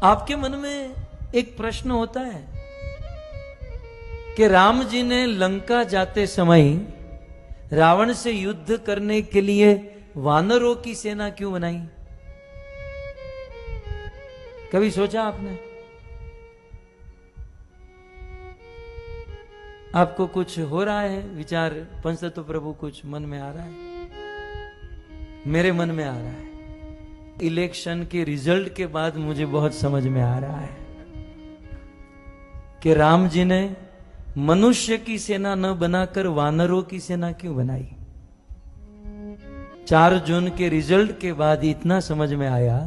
आपके मन में एक प्रश्न होता है कि राम जी ने लंका जाते समय रावण से युद्ध करने के लिए वानरों की सेना क्यों बनाई? कभी सोचा आपने? आपको कुछ हो रहा है विचार पंचतत्व प्रभु, कुछ मन में आ रहा है? मेरे मन में आ रहा है। इलेक्शन के रिजल्ट के बाद मुझे बहुत समझ में आ रहा है कि राम जी ने मनुष्य की सेना न बनाकर वानरों की सेना क्यों बनाई। 4 जून के रिजल्ट के बाद इतना समझ में आया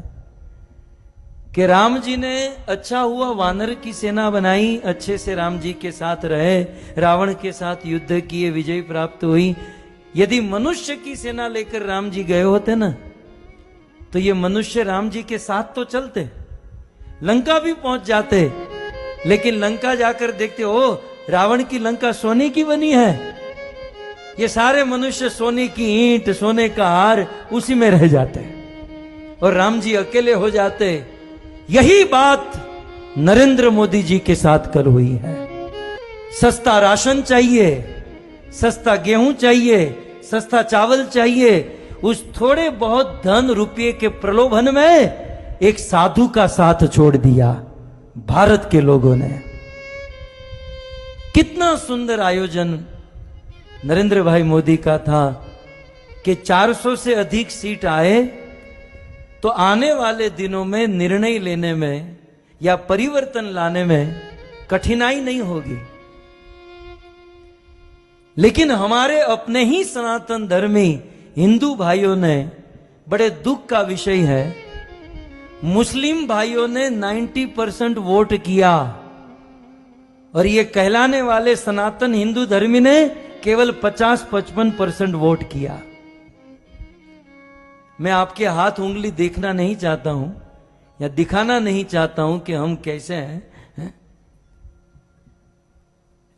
कि राम जी ने अच्छा हुआ वानर की सेना बनाई, अच्छे से राम जी के साथ रहे, रावण के साथ युद्ध किए, विजय प्राप्त हुई। यदि मनुष्य की सेना लेकर राम जी गए होते ना, तो ये मनुष्य राम जी के साथ तो चलते, लंका भी पहुंच जाते, लेकिन लंका जाकर देखते हो रावण की लंका सोने की बनी है। ये सारे मनुष्य सोने की ईंट, सोने का हार उसी में रह जाते और राम जी अकेले हो जाते। यही बात नरेंद्र मोदी जी के साथ कल हुई है। सस्ता राशन चाहिए, सस्ता गेहूं चाहिए, सस्ता चावल चाहिए, उस थोड़े बहुत धन रुपये के प्रलोभन में एक साधु का साथ छोड़ दिया भारत के लोगों ने। कितना सुंदर आयोजन नरेंद्र भाई मोदी का था कि 400 से अधिक सीट आए तो आने वाले दिनों में निर्णय लेने में या परिवर्तन लाने में कठिनाई नहीं होगी। लेकिन हमारे अपने ही सनातन धर्मी हिंदू भाइयों ने, बड़े दुख का विषय है, मुस्लिम भाइयों ने 90% वोट किया और ये कहलाने वाले सनातन हिंदू धर्मी ने केवल 50-55% वोट किया। मैं आपके हाथ उंगली देखना नहीं चाहता हूं या दिखाना नहीं चाहता हूं कि हम कैसे हैं,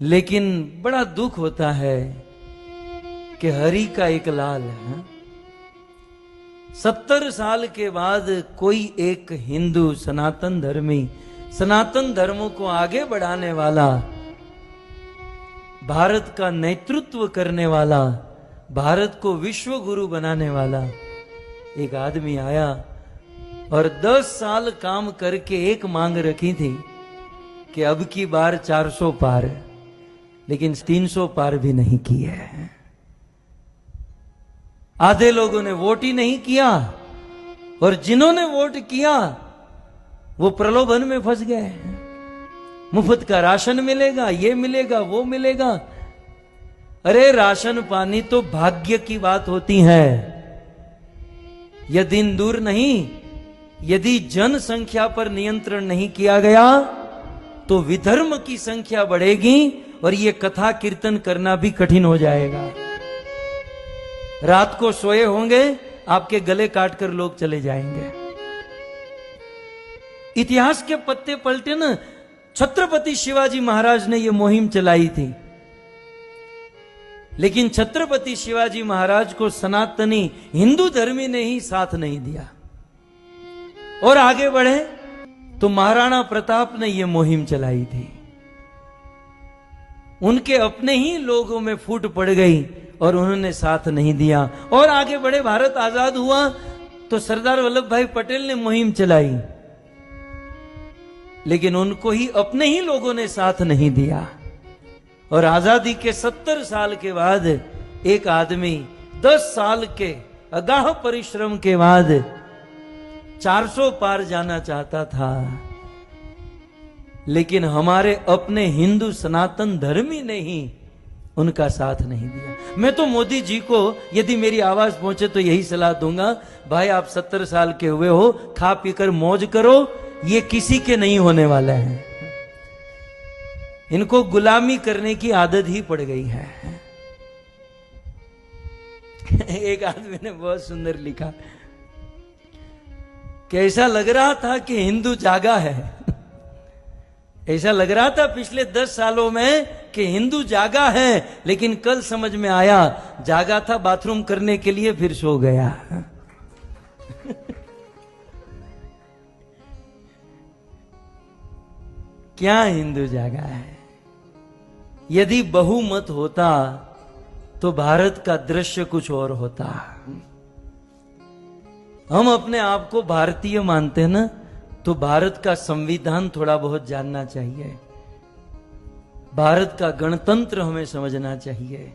लेकिन बड़ा दुख होता है कि हरि का एक लाल है। 70 साल के बाद कोई एक हिंदू सनातन धर्मी, सनातन धर्मों को आगे बढ़ाने वाला, भारत का नेतृत्व करने वाला, भारत को विश्व गुरु बनाने वाला एक आदमी आया और 10 साल काम करके एक मांग रखी थी कि अब की बार 400 पार, लेकिन 300 पार भी नहीं की है। आधे लोगों ने वोट ही नहीं किया और जिन्होंने वोट किया वो प्रलोभन में फंस गए। मुफ्त का राशन मिलेगा, ये मिलेगा, वो मिलेगा। अरे राशन पानी तो भाग्य की बात होती है। यह दिन दूर नहीं, यदि जनसंख्या पर नियंत्रण नहीं किया गया तो विधर्म की संख्या बढ़ेगी और यह कथा कीर्तन करना भी कठिन हो जाएगा। रात को सोए होंगे, आपके गले काटकर लोग चले जाएंगे। इतिहास के पत्ते पलटे ना, छत्रपति शिवाजी महाराज ने यह मुहिम चलाई थी, लेकिन छत्रपति शिवाजी महाराज को सनातनी हिंदू धर्मी ने ही साथ नहीं दिया और आगे बढ़े तो महाराणा प्रताप ने यह मुहिम चलाई थी। उनके अपने ही लोगों में फूट पड़ गई और उन्होंने साथ नहीं दिया और आगे बढ़े। भारत आजाद हुआ तो सरदार वल्लभ भाई पटेल ने मुहिम चलाई, लेकिन उनको ही अपने ही लोगों ने साथ नहीं दिया। और आजादी के 70 साल के बाद एक आदमी 10 साल के अगाह परिश्रम के बाद 400 पार जाना चाहता था, लेकिन हमारे अपने हिंदू सनातन धर्मी ने ही उनका साथ नहीं दिया। मैं तो मोदी जी को यदि मेरी आवाज पहुंचे तो यही सलाह दूंगा, भाई आप 70 साल के हुए हो, खा पीकर मौज करो, ये किसी के नहीं होने वाला है। इनको गुलामी करने की आदत ही पड़ गई है। एक आदमी ने बहुत सुंदर लिखा कि ऐसा लग रहा था कि हिंदू जागा है। ऐसा लग रहा था पिछले 10 सालों में कि हिंदू जागा है, लेकिन कल समझ में आया जागा था बाथरूम करने के लिए, फिर सो गया। क्या हिंदू जागा है। यदि बहुमत होता तो भारत का दृश्य कुछ और होता। हम अपने आप को भारतीय मानते हैं ना, तो भारत का संविधान थोड़ा बहुत जानना चाहिए, भारत का गणतंत्र हमें समझना चाहिए,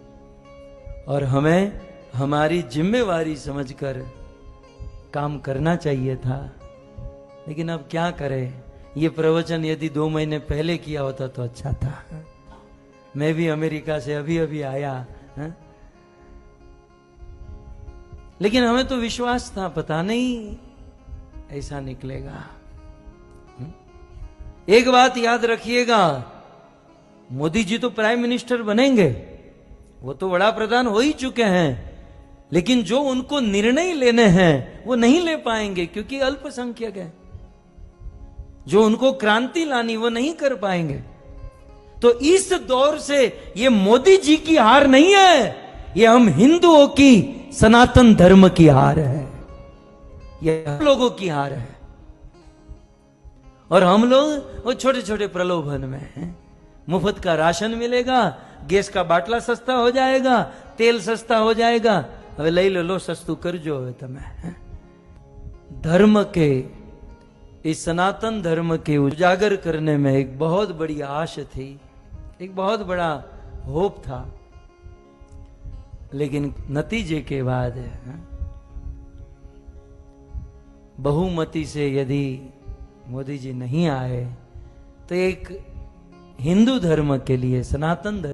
और हमें हमारी जिम्मेवारी समझकर काम करना चाहिए था। लेकिन अब क्या करें, ये प्रवचन यदि 2 महीने पहले किया होता तो अच्छा था। मैं भी अमेरिका से अभी अभी आया है? लेकिन हमें तो विश्वास था, पता नहीं ऐसा निकलेगा। एक बात याद रखिएगा, मोदी जी तो प्राइम मिनिस्टर बनेंगे, वो तो बड़ा प्रधान हो ही चुके हैं, लेकिन जो उनको निर्णय लेने हैं वो नहीं ले पाएंगे क्योंकि अल्पसंख्यक है। जो उनको क्रांति लानी वो नहीं कर पाएंगे। तो इस दौर से ये मोदी जी की हार नहीं है, ये हम हिंदुओं की सनातन धर्म की हार है, ये हम लोगों की हार है। और हम लोग वो छोटे छोटे प्रलोभन में हैं। मुफ्त का राशन मिलेगा, गैस का बाटला सस्ता हो जाएगा, तेल सस्ता हो जाएगा, હવે લઈ લો સસ્તું કરજો હવે તમે। धर्म के, इस सनातन धर्म के उजागर करने में एक बहुत बड़ी आश थी, एक बहुत बड़ा होप था, लेकिन नतीजे के बाद बहुमति से यदि मोदी जी नहीं आए तो एक हिंदू धर्म के लिए, सनातन धर्म